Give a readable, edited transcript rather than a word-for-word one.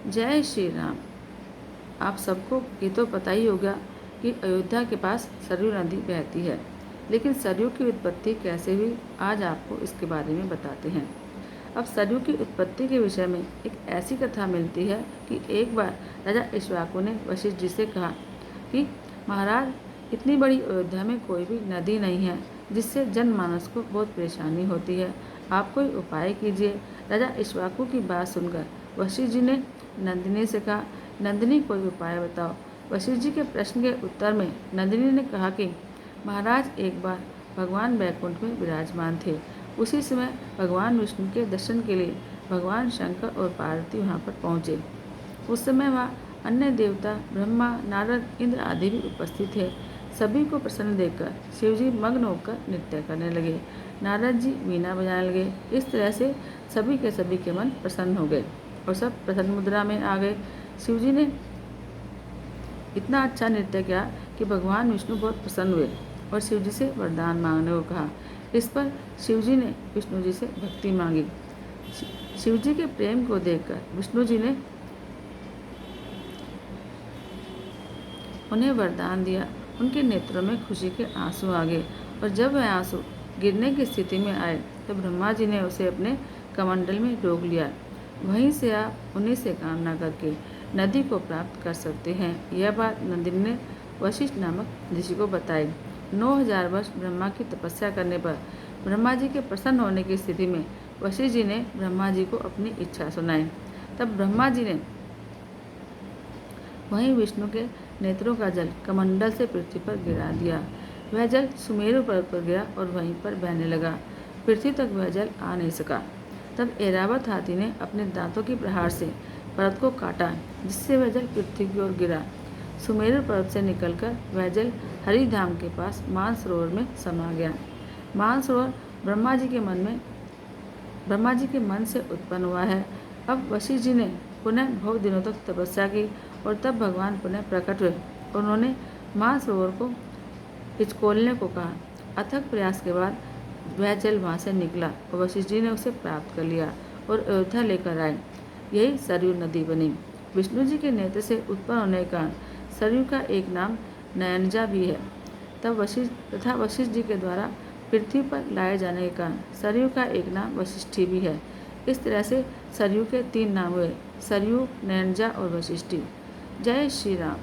जय श्री राम। आप सबको ये तो पता ही होगा कि अयोध्या के पास सरयू नदी बहती है, लेकिन सरयू की उत्पत्ति कैसे हुई, आज आपको इसके बारे में बताते हैं। अब सरयू की उत्पत्ति के विषय में एक ऐसी कथा मिलती है कि एक बार राजा इक्ष्वाकु ने वशिष्ठ जी से कहा कि महाराज, इतनी बड़ी अयोध्या में कोई भी नदी नहीं है, जिससे जनमानस को बहुत परेशानी होती है। आप कोई उपाय कीजिए। राजा इक्ष्वाकु की बात सुनकर वशिष्ठ जी ने नंदिनी से कहा, नंदिनी कोई उपाय बताओ। वशिष्ठ जी के प्रश्न के उत्तर में नंदिनी ने कहा कि महाराज, एक बार भगवान बैकुंठ में विराजमान थे। उसी समय भगवान विष्णु के दर्शन के लिए भगवान शंकर और पार्वती वहाँ पर पहुँचे। उस समय वहाँ अन्य देवता ब्रह्मा, नारद, इंद्र आदि भी उपस्थित थे। सभी को प्रसन्न देखकर शिवजी मग्न होकर नृत्य करने लगे। नारद जी वीणा बजाने लगे। इस तरह से सभी के मन प्रसन्न हो गए और सब प्रसन्न मुद्रा में आ गए। शिवजी ने इतना अच्छा नृत्य किया कि भगवान विष्णु बहुत प्रसन्न हुए और शिवजी से वरदान मांगने को कहा। इस पर शिवजी ने विष्णु जी से भक्ति मांगी। शिवजी के प्रेम को देखकर विष्णु जी ने उन्हें वरदान दिया। उनके नेत्रों में खुशी के आंसू आ गए और जब वह आंसू गिरने की स्थिति में आए तो ब्रह्मा जी ने उसे अपने कमंडल में रोक लिया। वहीं से आप उन्हीं से कामना करके नदी को प्राप्त कर सकते हैं। यह बात नंदिनी ने वशिष्ठ नामक ऋषि को बताई। 9000 वर्ष ब्रह्मा की तपस्या करने पर ब्रह्मा जी के प्रसन्न होने की स्थिति में वशिष्ठ जी ने ब्रह्मा जी को अपनी इच्छा सुनाई। तब ब्रह्मा जी ने वहीं विष्णु के नेत्रों का जल कमंडल से पृथ्वी पर गिरा दिया। वह जल सुमेरु पर्वत पर गिरा और वहीं पर बहने लगा। पृथ्वी तक वह जल आ नहीं सका। तब ऐरावत हाथी ने अपने दांतों की प्रहार से पर्वत को काटा, जिससे वह जल पृथ्वी की ओर गिरा। सुमेरु पर्वत से निकलकर वह जल हरिधाम के पास मानसरोवर में समा गया। मानसरोवर ब्रह्मा जी के मन से उत्पन्न हुआ है। अब वशिष्ठ जी ने पुनः बहुत दिनों तक तपस्या की और तब भगवान पुनः प्रकट हुए। उन्होंने मानसरोवर को हिचकोलने को कहा। अथक प्रयास के बाद वह जल वहाँ से निकला और वशिष्ठ जी ने उसे प्राप्त कर लिया और अयोध्या लेकर आए। यही सरयू नदी बनी। विष्णु जी के नेत्र से उत्पन्न होने के कारण सरयू का एक नाम नयनजा भी है। तब वशिष्ठ जी के द्वारा पृथ्वी पर लाए जाने के कारण सरयू का एक नाम वशिष्ठी भी है। इस तरह से सरयू के 3 नाम हुए, सरयू, नयनजा और वशिष्ठी। जय श्री राम।